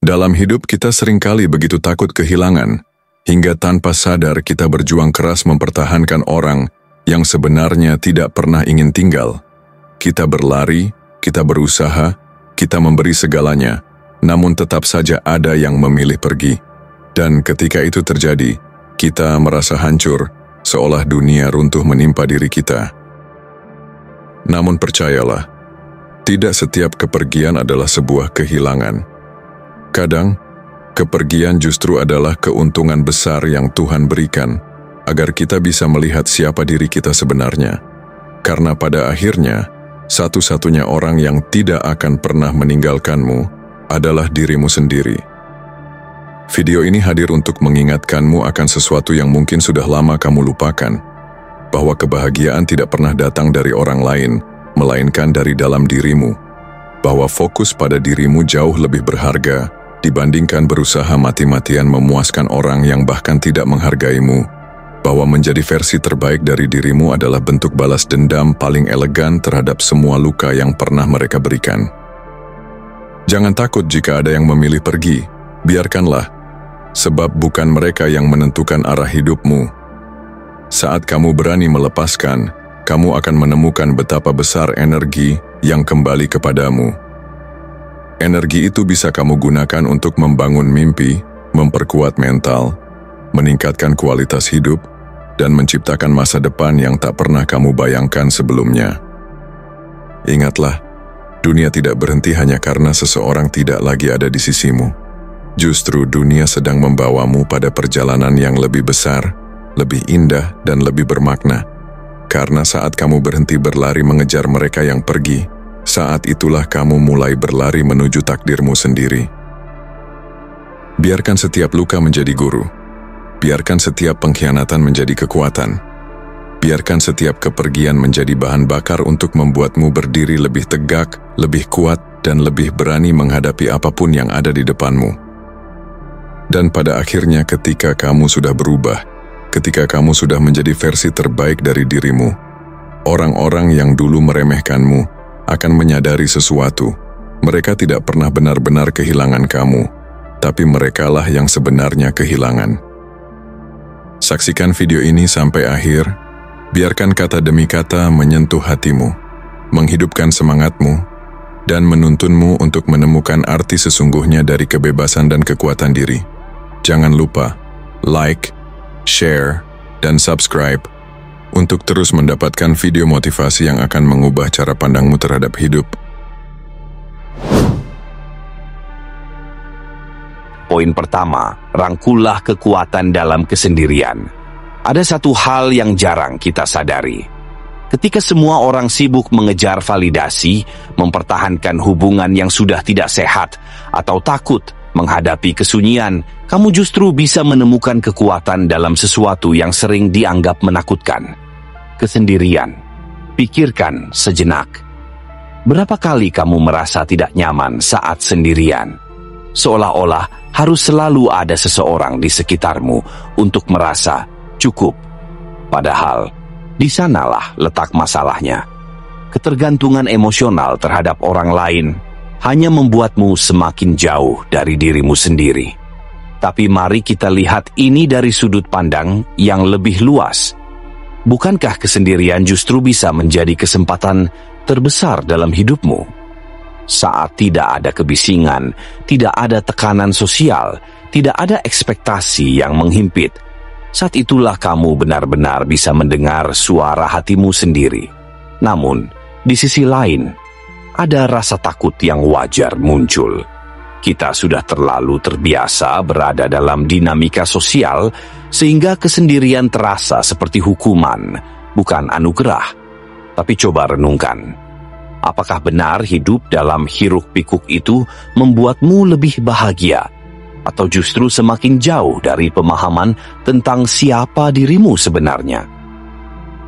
Dalam hidup kita seringkali begitu takut kehilangan, hingga tanpa sadar kita berjuang keras mempertahankan orang yang sebenarnya tidak pernah ingin tinggal. Kita berlari, kita berusaha, kita memberi segalanya, namun tetap saja ada yang memilih pergi. Dan ketika itu terjadi, kita merasa hancur, seolah dunia runtuh menimpa diri kita. Namun percayalah, tidak setiap kepergian adalah sebuah kehilangan. Kadang, kepergian justru adalah keuntungan besar yang Tuhan berikan, agar kita bisa melihat siapa diri kita sebenarnya. Karena pada akhirnya, satu-satunya orang yang tidak akan pernah meninggalkanmu adalah dirimu sendiri. Video ini hadir untuk mengingatkanmu akan sesuatu yang mungkin sudah lama kamu lupakan, bahwa kebahagiaan tidak pernah datang dari orang lain, melainkan dari dalam dirimu, bahwa fokus pada dirimu jauh lebih berharga dibandingkan berusaha mati-matian memuaskan orang yang bahkan tidak menghargaimu, bahwa menjadi versi terbaik dari dirimu adalah bentuk balas dendam paling elegan terhadap semua luka yang pernah mereka berikan. Jangan takut jika ada yang memilih pergi, biarkanlah, sebab bukan mereka yang menentukan arah hidupmu. Saat kamu berani melepaskan, kamu akan menemukan betapa besar energi yang kembali kepadamu. Energi itu bisa kamu gunakan untuk membangun mimpi, memperkuat mental, meningkatkan kualitas hidup, dan menciptakan masa depan yang tak pernah kamu bayangkan sebelumnya. Ingatlah, dunia tidak berhenti hanya karena seseorang tidak lagi ada di sisimu. Justru dunia sedang membawamu pada perjalanan yang lebih besar, lebih indah, dan lebih bermakna. Karena saat kamu berhenti berlari mengejar mereka yang pergi, saat itulah kamu mulai berlari menuju takdirmu sendiri. Biarkan setiap luka menjadi guru. Biarkan setiap pengkhianatan menjadi kekuatan. Biarkan setiap kepergian menjadi bahan bakar untuk membuatmu berdiri lebih tegak, lebih kuat, dan lebih berani menghadapi apapun yang ada di depanmu. Dan pada akhirnya ketika kamu sudah berubah, ketika kamu sudah menjadi versi terbaik dari dirimu, orang-orang yang dulu meremehkanmu akan menyadari sesuatu. Mereka tidak pernah benar-benar kehilangan kamu, tapi merekalah yang sebenarnya kehilangan. Saksikan video ini sampai akhir, biarkan kata demi kata menyentuh hatimu, menghidupkan semangatmu, dan menuntunmu untuk menemukan arti sesungguhnya dari kebebasan dan kekuatan diri. Jangan lupa, like, share, dan subscribe untuk terus mendapatkan video motivasi yang akan mengubah cara pandangmu terhadap hidup. Poin pertama, rangkullah kekuatan dalam kesendirian. Ada satu hal yang jarang kita sadari. Ketika semua orang sibuk mengejar validasi, mempertahankan hubungan yang sudah tidak sehat, atau takut menghadapi kesunyian, kamu justru bisa menemukan kekuatan dalam sesuatu yang sering dianggap menakutkan. Kesendirian. Pikirkan sejenak. Berapa kali kamu merasa tidak nyaman saat sendirian? Seolah-olah harus selalu ada seseorang di sekitarmu untuk merasa cukup. Padahal, di sanalah letak masalahnya. Ketergantungan emosional terhadap orang lain hanya membuatmu semakin jauh dari dirimu sendiri. Tapi mari kita lihat ini dari sudut pandang yang lebih luas. Bukankah kesendirian justru bisa menjadi kesempatan terbesar dalam hidupmu? Saat tidak ada kebisingan, tidak ada tekanan sosial, tidak ada ekspektasi yang menghimpit, saat itulah kamu benar-benar bisa mendengar suara hatimu sendiri. Namun, di sisi lain, ada rasa takut yang wajar muncul. Kita sudah terlalu terbiasa berada dalam dinamika sosial, sehingga kesendirian terasa seperti hukuman, bukan anugerah. Tapi coba renungkan. Apakah benar hidup dalam hiruk-pikuk itu membuatmu lebih bahagia? Atau justru semakin jauh dari pemahaman tentang siapa dirimu sebenarnya?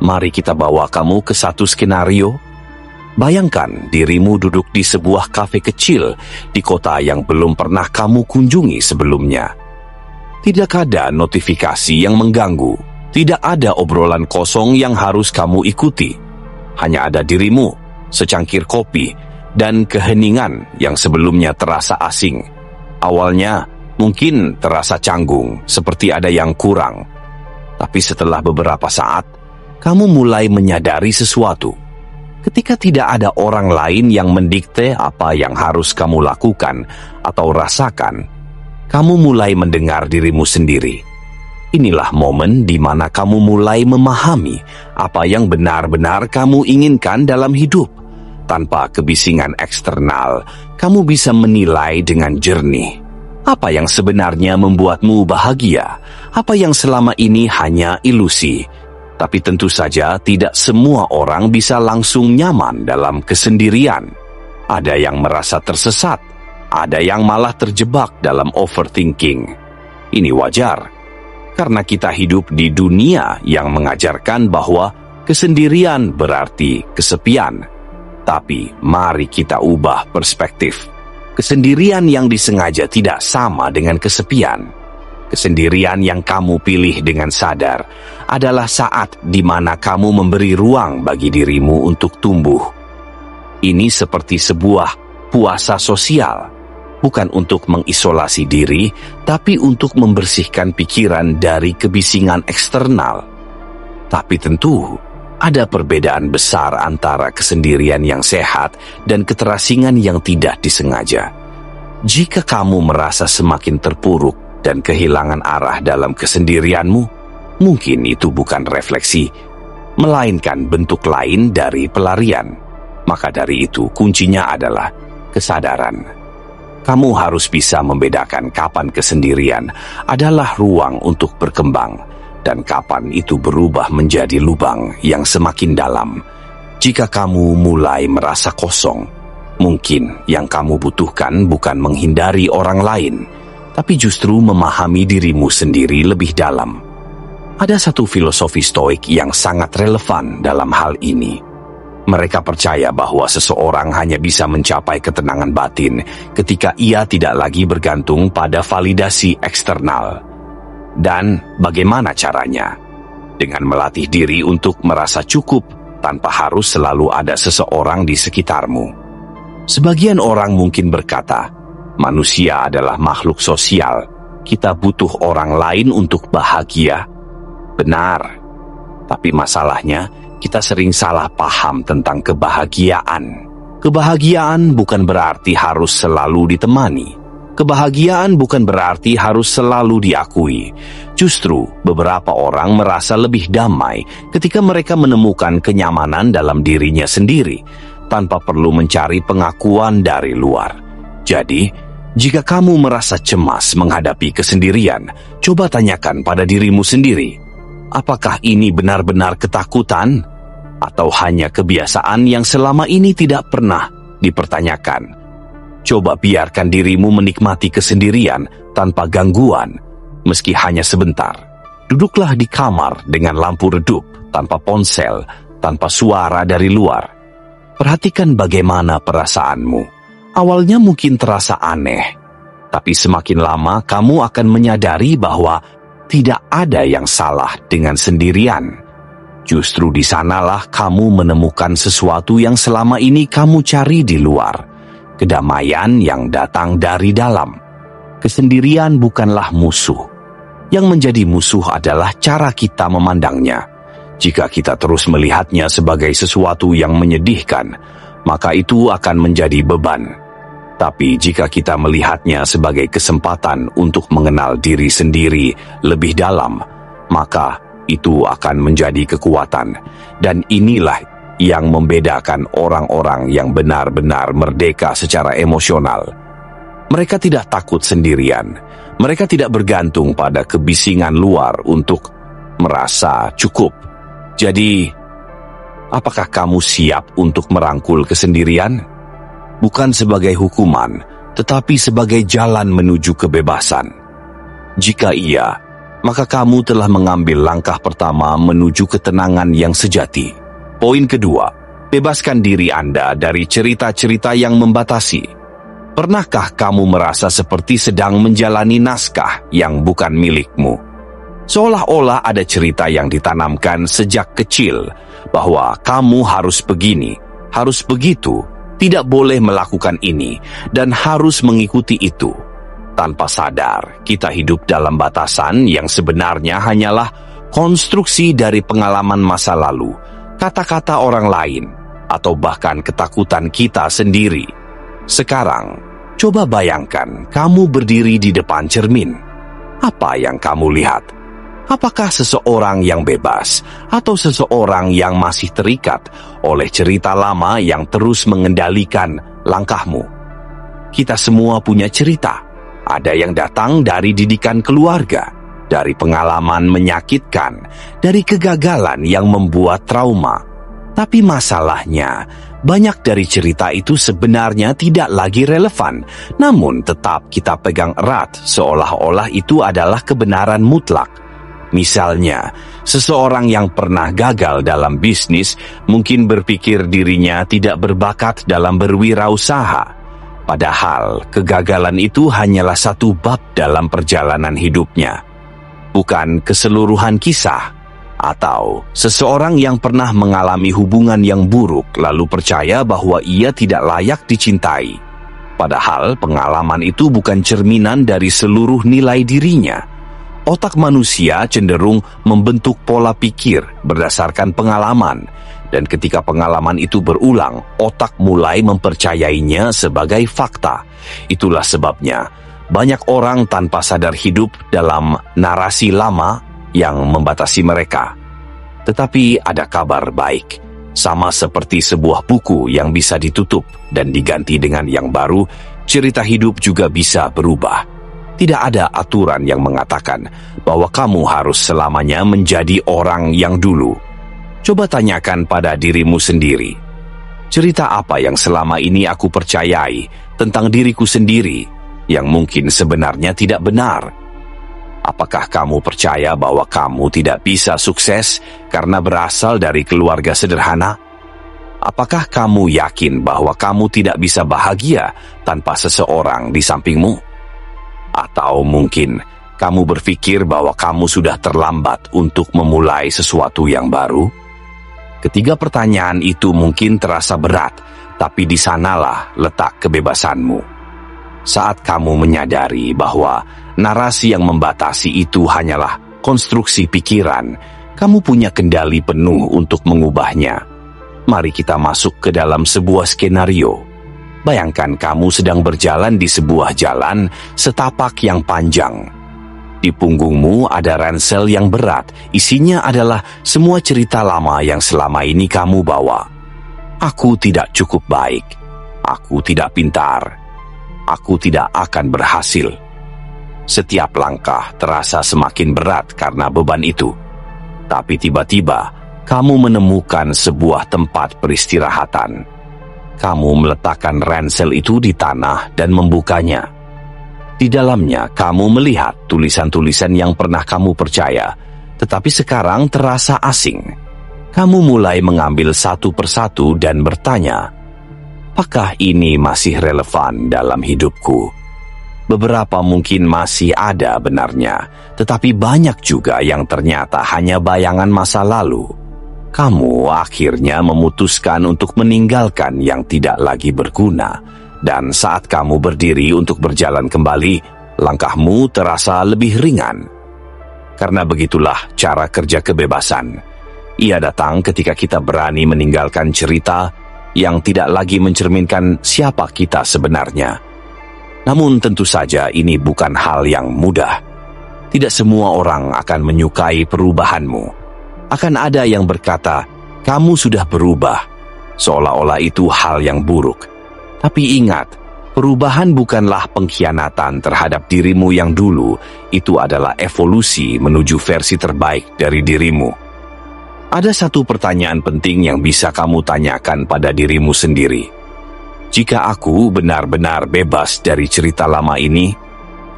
Mari kita bawa kamu ke satu skenario. Bayangkan dirimu duduk di sebuah kafe kecil di kota yang belum pernah kamu kunjungi sebelumnya. Tidak ada notifikasi yang mengganggu, tidak ada obrolan kosong yang harus kamu ikuti. Hanya ada dirimu, secangkir kopi, dan keheningan yang sebelumnya terasa asing. Awalnya mungkin terasa canggung, seperti ada yang kurang. Tapi setelah beberapa saat, kamu mulai menyadari sesuatu. Ketika tidak ada orang lain yang mendikte apa yang harus kamu lakukan atau rasakan, kamu mulai mendengar dirimu sendiri. Inilah momen di mana kamu mulai memahami apa yang benar-benar kamu inginkan dalam hidup. Tanpa kebisingan eksternal, kamu bisa menilai dengan jernih. Apa yang sebenarnya membuatmu bahagia? Apa yang selama ini hanya ilusi? Tapi tentu saja tidak semua orang bisa langsung nyaman dalam kesendirian. Ada yang merasa tersesat, ada yang malah terjebak dalam overthinking. Ini wajar. Karena kita hidup di dunia yang mengajarkan bahwa kesendirian berarti kesepian. Tapi mari kita ubah perspektif. Kesendirian yang disengaja tidak sama dengan kesepian. Kesendirian yang kamu pilih dengan sadar adalah saat di mana kamu memberi ruang bagi dirimu untuk tumbuh. Ini seperti sebuah puasa sosial. Bukan untuk mengisolasi diri, tapi untuk membersihkan pikiran dari kebisingan eksternal. Tapi tentu, ada perbedaan besar antara kesendirian yang sehat dan keterasingan yang tidak disengaja. Jika kamu merasa semakin terpuruk dan kehilangan arah dalam kesendirianmu, mungkin itu bukan refleksi, melainkan bentuk lain dari pelarian. Maka dari itu, kuncinya adalah kesadaran. Kamu harus bisa membedakan kapan kesendirian adalah ruang untuk berkembang dan kapan itu berubah menjadi lubang yang semakin dalam. Jika kamu mulai merasa kosong, mungkin yang kamu butuhkan bukan menghindari orang lain, tapi justru memahami dirimu sendiri lebih dalam. Ada satu filosofi Stoik yang sangat relevan dalam hal ini. Mereka percaya bahwa seseorang hanya bisa mencapai ketenangan batin ketika ia tidak lagi bergantung pada validasi eksternal. Dan bagaimana caranya? Dengan melatih diri untuk merasa cukup tanpa harus selalu ada seseorang di sekitarmu. Sebagian orang mungkin berkata, manusia adalah makhluk sosial. Kita butuh orang lain untuk bahagia. Benar. Tapi masalahnya, kita sering salah paham tentang kebahagiaan. Kebahagiaan bukan berarti harus selalu ditemani. Kebahagiaan bukan berarti harus selalu diakui. Justru, beberapa orang merasa lebih damai ketika mereka menemukan kenyamanan dalam dirinya sendiri, tanpa perlu mencari pengakuan dari luar. Jadi, jika kamu merasa cemas menghadapi kesendirian, coba tanyakan pada dirimu sendiri. Apakah ini benar-benar ketakutan? Atau hanya kebiasaan yang selama ini tidak pernah dipertanyakan? Coba biarkan dirimu menikmati kesendirian tanpa gangguan, meski hanya sebentar. Duduklah di kamar dengan lampu redup, tanpa ponsel, tanpa suara dari luar. Perhatikan bagaimana perasaanmu. Awalnya mungkin terasa aneh, tapi semakin lama kamu akan menyadari bahwa tidak ada yang salah dengan sendirian. Justru di sanalah kamu menemukan sesuatu yang selama ini kamu cari di luar. Kedamaian yang datang dari dalam. Kesendirian bukanlah musuh. Yang menjadi musuh adalah cara kita memandangnya. Jika kita terus melihatnya sebagai sesuatu yang menyedihkan, maka itu akan menjadi beban. Tapi jika kita melihatnya sebagai kesempatan untuk mengenal diri sendiri lebih dalam, maka itu akan menjadi kekuatan. Dan inilah yang membedakan orang-orang yang benar-benar merdeka secara emosional. Mereka tidak takut sendirian. Mereka tidak bergantung pada kebisingan luar untuk merasa cukup. Jadi, apakah kamu siap untuk merangkul kesendirian? Bukan sebagai hukuman, tetapi sebagai jalan menuju kebebasan. Jika iya, maka kamu telah mengambil langkah pertama menuju ketenangan yang sejati. Poin kedua, bebaskan diri Anda dari cerita-cerita yang membatasi. Pernahkah kamu merasa seperti sedang menjalani naskah yang bukan milikmu? Seolah-olah ada cerita yang ditanamkan sejak kecil, bahwa kamu harus begini, harus begitu, tidak boleh melakukan ini, dan harus mengikuti itu. Tanpa sadar, kita hidup dalam batasan yang sebenarnya hanyalah konstruksi dari pengalaman masa lalu, kata-kata orang lain, atau bahkan ketakutan kita sendiri. Sekarang, coba bayangkan kamu berdiri di depan cermin. Apa yang kamu lihat? Apakah seseorang yang bebas atau seseorang yang masih terikat oleh cerita lama yang terus mengendalikan langkahmu? Kita semua punya cerita. Ada yang datang dari didikan keluarga, dari pengalaman menyakitkan, dari kegagalan yang membuat trauma. Tapi masalahnya, banyak dari cerita itu sebenarnya tidak lagi relevan, namun tetap kita pegang erat seolah-olah itu adalah kebenaran mutlak. Misalnya, seseorang yang pernah gagal dalam bisnis mungkin berpikir dirinya tidak berbakat dalam berwirausaha. Padahal kegagalan itu hanyalah satu bab dalam perjalanan hidupnya, bukan keseluruhan kisah. Atau seseorang yang pernah mengalami hubungan yang buruk lalu percaya bahwa ia tidak layak dicintai. Padahal pengalaman itu bukan cerminan dari seluruh nilai dirinya. Otak manusia cenderung membentuk pola pikir berdasarkan pengalaman. Dan ketika pengalaman itu berulang, otak mulai mempercayainya sebagai fakta. Itulah sebabnya banyak orang tanpa sadar hidup dalam narasi lama yang membatasi mereka. Tetapi ada kabar baik. Sama seperti sebuah buku yang bisa ditutup dan diganti dengan yang baru, cerita hidup juga bisa berubah. Tidak ada aturan yang mengatakan bahwa kamu harus selamanya menjadi orang yang dulu. Coba tanyakan pada dirimu sendiri. Cerita apa yang selama ini aku percayai tentang diriku sendiri yang mungkin sebenarnya tidak benar? Apakah kamu percaya bahwa kamu tidak bisa sukses karena berasal dari keluarga sederhana? Apakah kamu yakin bahwa kamu tidak bisa bahagia tanpa seseorang di sampingmu? Atau mungkin kamu berpikir bahwa kamu sudah terlambat untuk memulai sesuatu yang baru? Ketiga pertanyaan itu mungkin terasa berat, tapi di sanalah letak kebebasanmu. Saat kamu menyadari bahwa narasi yang membatasi itu hanyalah konstruksi pikiran, kamu punya kendali penuh untuk mengubahnya. Mari kita masuk ke dalam sebuah skenario. Bayangkan kamu sedang berjalan di sebuah jalan setapak yang panjang. Di punggungmu ada ransel yang berat, isinya adalah semua cerita lama yang selama ini kamu bawa. Aku tidak cukup baik, aku tidak pintar, aku tidak akan berhasil. Setiap langkah terasa semakin berat karena beban itu. Tapi tiba-tiba, kamu menemukan sebuah tempat peristirahatan. Kamu meletakkan ransel itu di tanah dan membukanya. Di dalamnya, kamu melihat tulisan-tulisan yang pernah kamu percaya, tetapi sekarang terasa asing. Kamu mulai mengambil satu persatu dan bertanya, apakah ini masih relevan dalam hidupku? Beberapa mungkin masih ada benarnya, tetapi banyak juga yang ternyata hanya bayangan masa lalu. Kamu akhirnya memutuskan untuk meninggalkan yang tidak lagi berguna. Dan saat kamu berdiri untuk berjalan kembali, langkahmu terasa lebih ringan. Karena begitulah cara kerja kebebasan. Ia datang ketika kita berani meninggalkan cerita yang tidak lagi mencerminkan siapa kita sebenarnya. Namun tentu saja ini bukan hal yang mudah. Tidak semua orang akan menyukai perubahanmu. Akan ada yang berkata, kamu sudah berubah, seolah-olah itu hal yang buruk. Tapi ingat, perubahan bukanlah pengkhianatan terhadap dirimu yang dulu. Itu adalah evolusi menuju versi terbaik dari dirimu. Ada satu pertanyaan penting yang bisa kamu tanyakan pada dirimu sendiri. Jika aku benar-benar bebas dari cerita lama ini,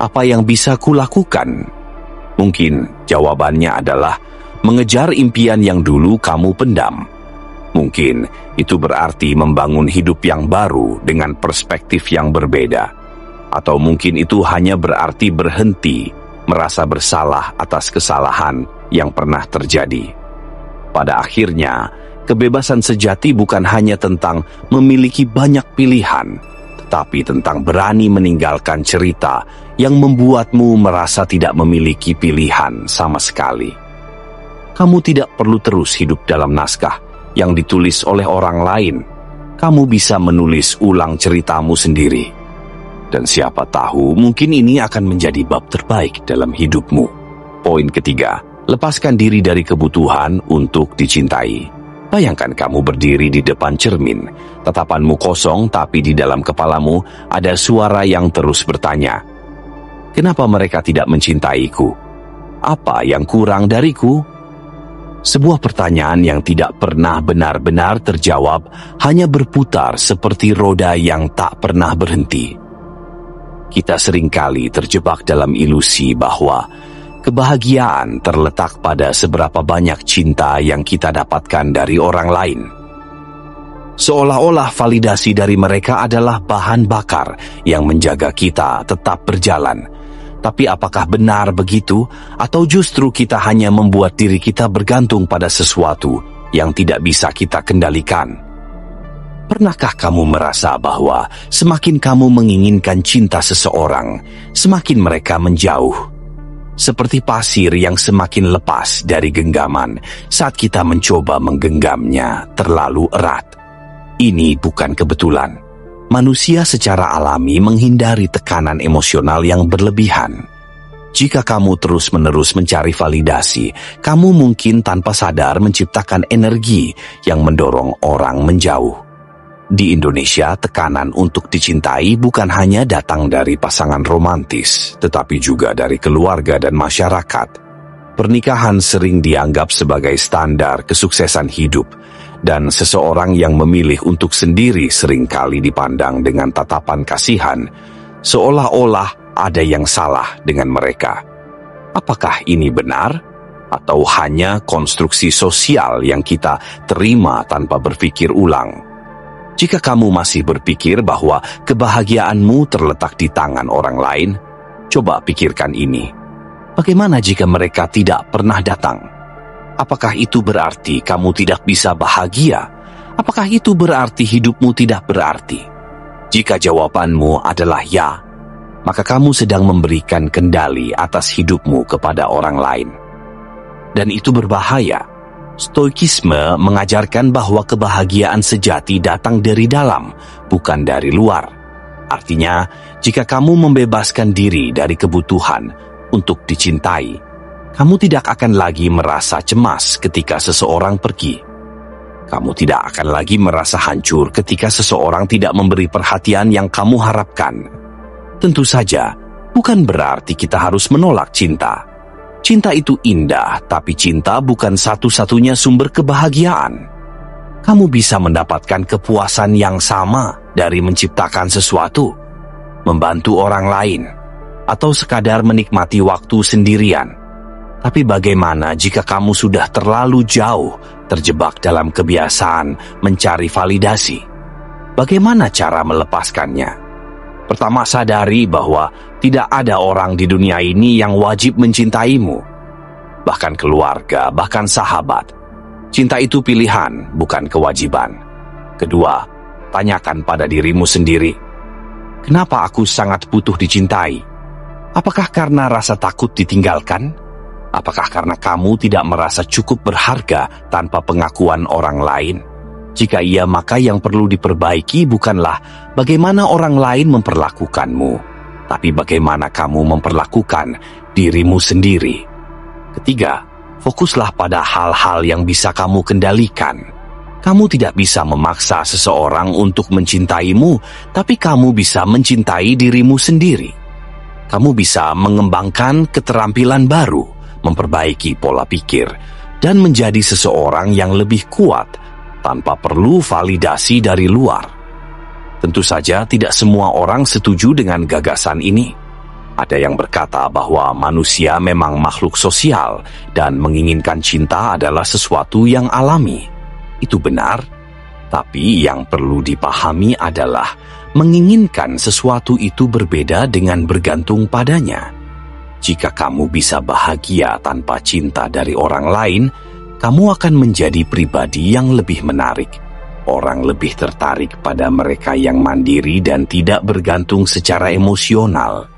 apa yang bisa kulakukan? Mungkin jawabannya adalah mengejar impian yang dulu kamu pendam. Mungkin itu berarti membangun hidup yang baru dengan perspektif yang berbeda. Atau mungkin itu hanya berarti berhenti merasa bersalah atas kesalahan yang pernah terjadi. Pada akhirnya, kebebasan sejati bukan hanya tentang memiliki banyak pilihan, tetapi tentang berani meninggalkan cerita yang membuatmu merasa tidak memiliki pilihan sama sekali. Kamu tidak perlu terus hidup dalam naskah yang ditulis oleh orang lain. Kamu bisa menulis ulang ceritamu sendiri. Dan siapa tahu mungkin ini akan menjadi bab terbaik dalam hidupmu. Poin ketiga, lepaskan diri dari kebutuhan untuk dicintai. Bayangkan kamu berdiri di depan cermin, tatapanmu kosong tapi di dalam kepalamu ada suara yang terus bertanya, "Kenapa mereka tidak mencintaiku? Apa yang kurang dariku?" Sebuah pertanyaan yang tidak pernah benar-benar terjawab, hanya berputar seperti roda yang tak pernah berhenti. Kita seringkali terjebak dalam ilusi bahwa kebahagiaan terletak pada seberapa banyak cinta yang kita dapatkan dari orang lain. Seolah-olah validasi dari mereka adalah bahan bakar yang menjaga kita tetap berjalan. Tapi apakah benar begitu? Atau justru kita hanya membuat diri kita bergantung pada sesuatu yang tidak bisa kita kendalikan? Pernahkah kamu merasa bahwa semakin kamu menginginkan cinta seseorang, semakin mereka menjauh? Seperti pasir yang semakin lepas dari genggaman saat kita mencoba menggenggamnya terlalu erat. Ini bukan kebetulan. Manusia secara alami menghindari tekanan emosional yang berlebihan. Jika kamu terus-menerus mencari validasi, kamu mungkin tanpa sadar menciptakan energi yang mendorong orang menjauh. Di Indonesia, tekanan untuk dicintai bukan hanya datang dari pasangan romantis, tetapi juga dari keluarga dan masyarakat. Pernikahan sering dianggap sebagai standar kesuksesan hidup, dan seseorang yang memilih untuk sendiri seringkali dipandang dengan tatapan kasihan, seolah-olah ada yang salah dengan mereka. Apakah ini benar? Atau hanya konstruksi sosial yang kita terima tanpa berpikir ulang? Jika kamu masih berpikir bahwa kebahagiaanmu terletak di tangan orang lain, coba pikirkan ini. Bagaimana jika mereka tidak pernah datang? Apakah itu berarti kamu tidak bisa bahagia? Apakah itu berarti hidupmu tidak berarti? Jika jawabanmu adalah ya, maka kamu sedang memberikan kendali atas hidupmu kepada orang lain. Dan itu berbahaya. Stoikisme mengajarkan bahwa kebahagiaan sejati datang dari dalam, bukan dari luar. Artinya, jika kamu membebaskan diri dari kebutuhan untuk dicintai, kamu tidak akan lagi merasa cemas ketika seseorang pergi. Kamu tidak akan lagi merasa hancur ketika seseorang tidak memberi perhatian yang kamu harapkan. Tentu saja, bukan berarti kita harus menolak cinta. Cinta itu indah, tapi cinta bukan satu-satunya sumber kebahagiaan. Kamu bisa mendapatkan kepuasan yang sama dari menciptakan sesuatu, membantu orang lain, atau sekadar menikmati waktu sendirian. Tapi bagaimana jika kamu sudah terlalu jauh terjebak dalam kebiasaan mencari validasi? Bagaimana cara melepaskannya? Pertama, sadari bahwa tidak ada orang di dunia ini yang wajib mencintaimu. Bahkan keluarga, bahkan sahabat. Cinta itu pilihan, bukan kewajiban. Kedua, tanyakan pada dirimu sendiri, kenapa aku sangat butuh dicintai? Apakah karena rasa takut ditinggalkan? Apakah karena kamu tidak merasa cukup berharga tanpa pengakuan orang lain? Jika iya, maka yang perlu diperbaiki bukanlah bagaimana orang lain memperlakukanmu, tapi bagaimana kamu memperlakukan dirimu sendiri. Ketiga, fokuslah pada hal-hal yang bisa kamu kendalikan. Kamu tidak bisa memaksa seseorang untuk mencintaimu, tapi kamu bisa mencintai dirimu sendiri. Kamu bisa mengembangkan keterampilan baru, memperbaiki pola pikir, dan menjadi seseorang yang lebih kuat tanpa perlu validasi dari luar. Tentu saja tidak semua orang setuju dengan gagasan ini. Ada yang berkata bahwa manusia memang makhluk sosial dan menginginkan cinta adalah sesuatu yang alami. Itu benar, tapi yang perlu dipahami adalah menginginkan sesuatu itu berbeda dengan bergantung padanya. Jika kamu bisa bahagia tanpa cinta dari orang lain, kamu akan menjadi pribadi yang lebih menarik. Orang lebih tertarik pada mereka yang mandiri dan tidak bergantung secara emosional.